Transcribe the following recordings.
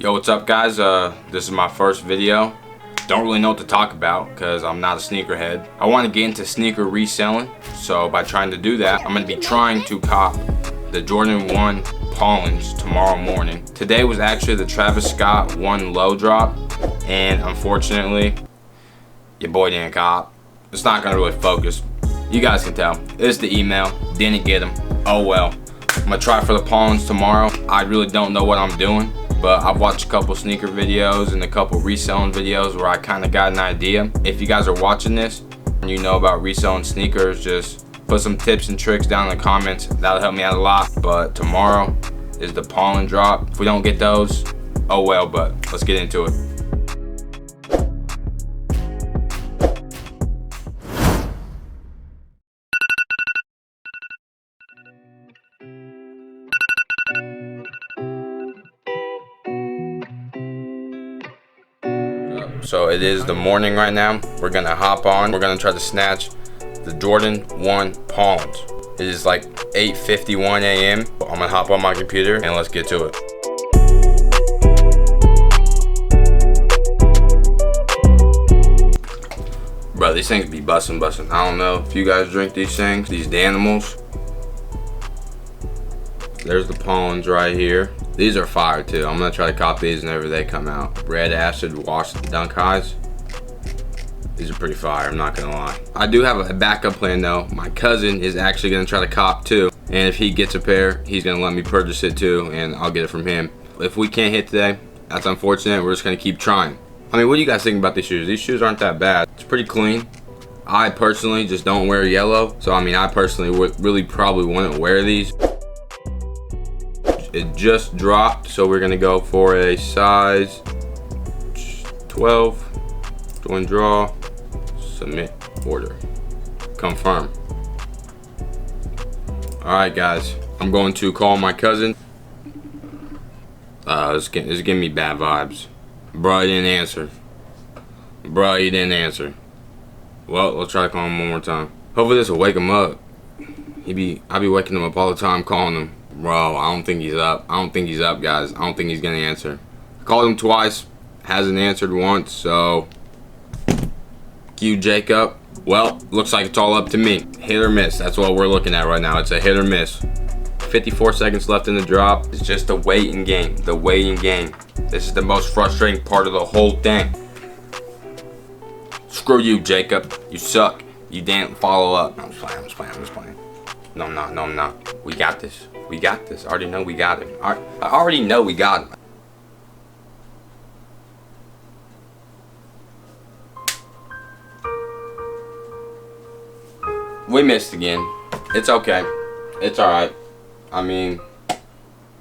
Yo, what's up guys? This is my first video. Don't really know what to talk about because I'm not a sneakerhead. I want to get into sneaker reselling, so by trying to do that, I'm going to be trying to cop the Jordan 1 Pollens tomorrow morning. Today was actually the Travis Scott 1 low drop, and unfortunately, your boy didn't cop. It's not going to really focus. You guys can tell. It's the email. Didn't get them. Oh well. I'm going to try for the Pollens tomorrow. I really don't know what I'm doing, but I've watched a couple sneaker videos and a couple reselling videos where I kind of got an idea. If you guys are watching this and you know about reselling sneakers, just put some tips and tricks down in the comments. That'll help me out a lot. But tomorrow is the pollen drop. If we don't get those, oh well, but let's get into it. So it is the morning right now. We're gonna hop on. We're gonna try to snatch the Jordan 1 Pollens. It is like 8:51 a.m. I'm gonna hop on my computer and let's get to it. Bro, these things be busting. I don't know if you guys drink these things, these Danimals. There's the Pollens right here. These are fire too. I'm gonna try to copy these whenever they come out. Red acid wash dunk highs. These are pretty fire, I'm not gonna lie. I do have a backup plan though. My cousin is actually gonna try to cop too. And if he gets a pair, he's gonna let me purchase it too, and I'll get it from him. If we can't hit today, that's unfortunate. We're just gonna keep trying. I mean, what do you guys think about these shoes? These shoes aren't that bad. It's pretty clean. I personally just don't wear yellow. So I mean, I personally would really probably wouldn't wear these. It just dropped, so we're gonna go for a size 12. Join draw, submit order, confirm. All right, guys, I'm going to call my cousin. It's giving me bad vibes. Bro, he didn't answer. Well, let's try to call him one more time. Hopefully this will wake him up. I be waking him up all the time, calling him. Bro, I don't think he's up. Guys. I don't think he's gonna answer. I called him twice, hasn't answered once, so Q Jacob. Well, looks like it's all up to me. Hit or miss, that's what we're looking at right now. It's a hit or miss. 54 seconds left in the drop. It's just a waiting game, This is the most frustrating part of the whole thing. Screw you, Jacob. You suck. You didn't follow up. I'm just playing. No, I'm not. We got this. I already know we got him. I already know we got him. We missed again. It's okay. It's alright. I mean,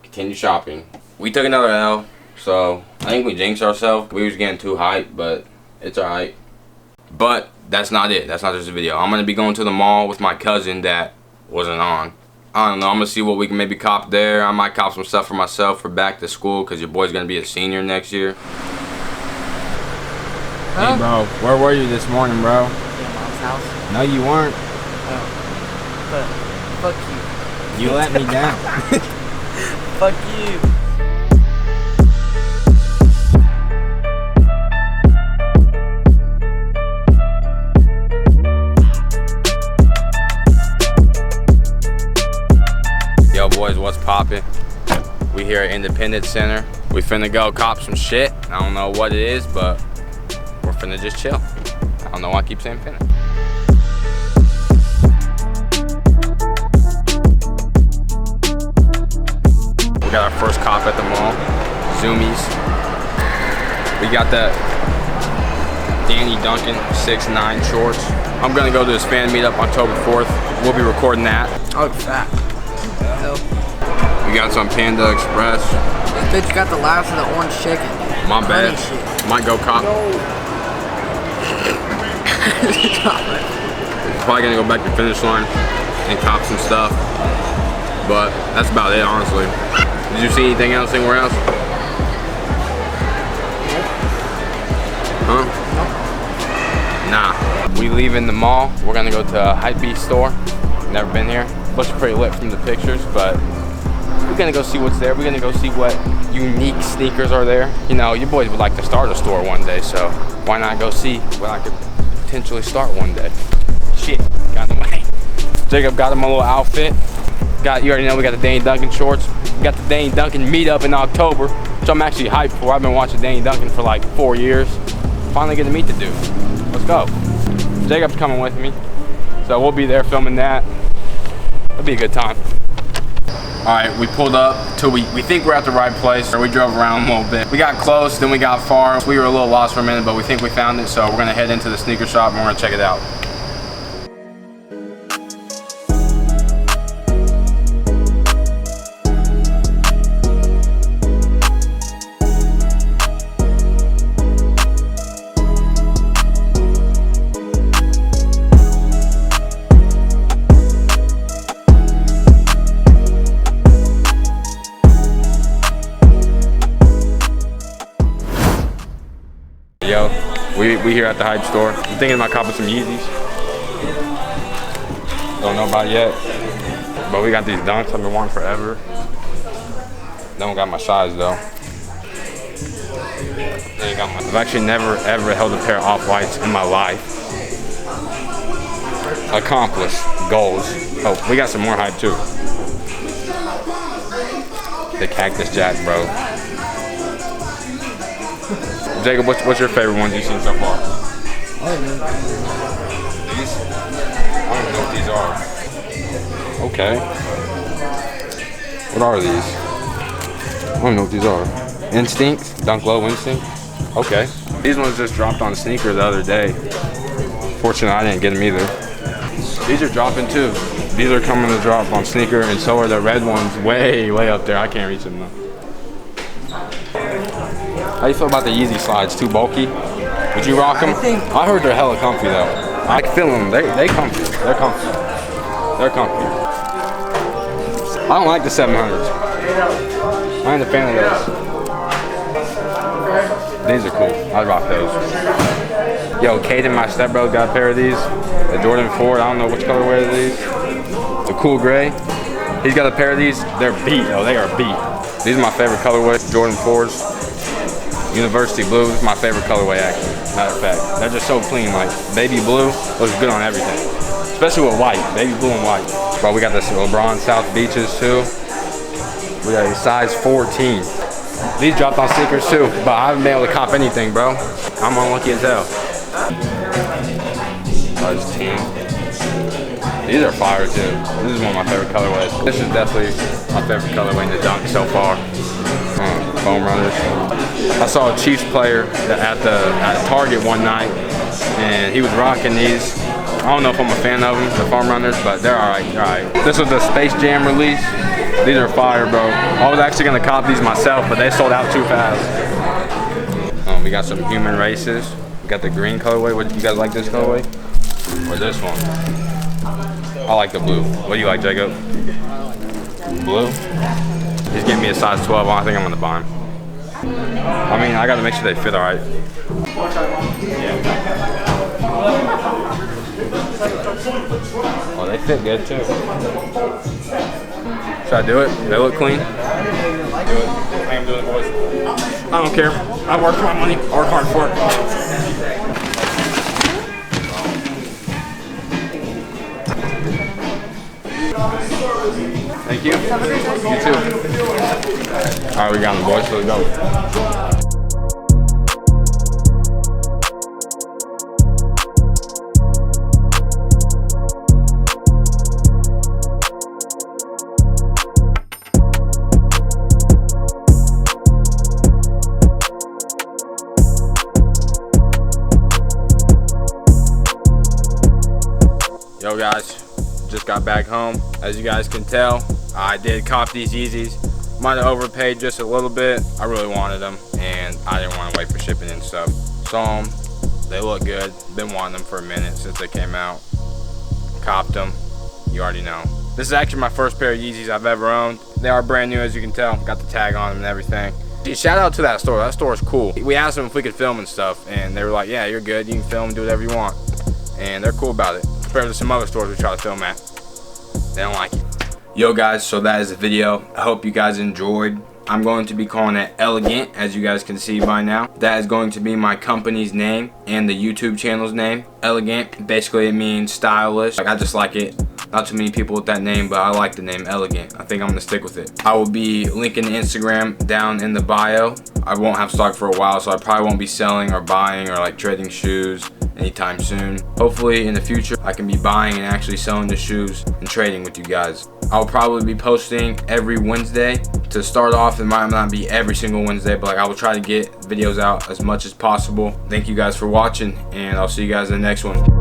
continue shopping. We took another L, so I think we jinxed ourselves. We was getting too hyped, but it's alright. But that's not it. That's not just a video. I'm going to be going to the mall with my cousin that wasn't on. I don't know, I'm gonna see what we can maybe cop there. I might cop some stuff for myself for back to school because your boy's gonna be a senior next year. Huh? Hey bro, where were you this morning, bro? At mom's house. No, you weren't. Oh. But fuck you. You let me down. Fuck you. Yo boys, what's poppin'? We here at Independence Center. We finna go cop some shit. I don't know what it is, but we're finna just chill. I don't know why I keep saying finna. We got our first cop at the mall. Zoomies. We got the Danny Duncan 6'9" shorts. I'm gonna go to his fan meetup October 4th. We'll be recording that. Oh, fat. We got some Panda Express. This bitch got the last of the orange chicken. My bad. Might go cop. Probably gonna go back to finish line and cop some stuff. But that's about it, honestly. Did you see anything else anywhere else? Huh? Nah. We leave in the mall. We're gonna go to a Hypebeast store. Never been here. Looks pretty lit from the pictures, but We're gonna go see what's there. We're gonna go see what unique sneakers are there. You know, you boys would like to start a store one day, so why not go see what I could potentially start one day? Shit, got in the way. Jacob got him a little outfit. You already know we got the Danny Duncan shorts. We got the Danny Duncan meetup in October, which I'm actually hyped for. I've been watching Danny Duncan for like 4 years. Finally getting to meet the dude. Let's go. Jacob's coming with me, so we'll be there filming that. It'll be a good time. All right, we pulled up till we think we're at the right place. We drove around a little bit. We got close, then we got far. We were a little lost for a minute, but we think we found it, so we're gonna head into the sneaker shop and we're gonna check it out. Yo, we here at the hype store. I'm thinking about copping some Yeezys. Don't know about it yet, but we got these Dunks I've been wanting forever. Don't got my size though. I've actually never ever held a pair of Off-Whites in my life. Accomplished goals. Oh, we got some more hype too. The Cactus Jack, bro. Jacob, what's your favorite ones you've seen so far? These? I don't even know what these are. Okay. What are these? I don't know what these are. Instinct? Dunk Low Instinct? Okay. These ones just dropped on Sneaker the other day. Fortunately, I didn't get them either. These are dropping too. These are coming to drop on Sneaker, and so are the red ones way up there. I can't reach them though. How do you feel about the Yeezy slides? Too bulky? Would you rock them? I heard they're hella comfy though. I like feeling them. They comfy. They're comfy. They're comfy. I don't like the 700s. I ain't a fan of those. These are cool. I'd rock those. Yo, Caden, my stepbro, got a pair of these. The Jordan 4. I don't know which colorway are these. The cool gray. He's got a pair of these. They're beat. Oh, they are beat. These are my favorite colorway. Jordan 4s. University blue is my favorite colorway actually, matter of fact. They're just so clean, like baby blue looks good on everything. Especially with white, baby blue and white. Bro, we got this LeBron South Beaches too. We got a size 14. These dropped on Sneakers too, but I haven't been able to cop anything, bro. I'm unlucky as hell. Size 10. These are fire too. This is one of my favorite colorways. This is definitely my favorite colorway in the Dunk so far. Foam runners. I saw a Chiefs player at Target one night, and he was rocking these. I don't know if I'm a fan of them, the foam runners, but they're alright. This was the Space Jam release. These are fire, bro. I was actually gonna cop these myself, but they sold out too fast. We got some Human Races. We got the green colorway. What, you guys like this colorway? Or this one? I like the blue. What do you like, Jacob? Blue? He's giving me a size 12 on. I think I'm gonna buy him. I mean, I gotta make sure they fit alright. Yeah. Oh, they fit good too. Should I do it? They look clean? Do it. I think I'm doing it, boys. I don't care. I work for my money. I work hard for it. Thank you. You too. Alright, we got them, boys. Let's go. Yo guys, just got back home. As you guys can tell, I did cop these Yeezys. Might have overpaid just a little bit. I really wanted them and I didn't want to wait for shipping and stuff. Saw them, they look good. Been wanting them for a minute since they came out. Copped them, you already know. This is actually my first pair of Yeezys I've ever owned. They are brand new, as you can tell. Got the tag on them and everything. Shout out to that store. That store is cool. We asked them if we could film and stuff, and they were like, yeah, you're good. You can film, do whatever you want. And they're cool about it. Compared to some other stores we try to film at. They don't like it. Yo guys, so that is the video. I hope you guys enjoyed. I'm going to be calling it Elegant, as you guys can see by now. That is going to be my company's name and the YouTube channel's name. Elegant, basically it means stylish. Like, I just like it. Not too many people with that name, but I like the name Elegant. I think I'm gonna stick with it. I will be linking the Instagram down in the bio. I won't have stock for a while, so I probably won't be selling or buying or like trading shoes anytime soon. Hopefully in the future I can be buying and actually selling the shoes and trading with you guys. I'll probably be posting every Wednesday. To start off, it might not be every single Wednesday, but like I will try to get videos out as much as possible. Thank you guys for watching, and I'll see you guys in the next one.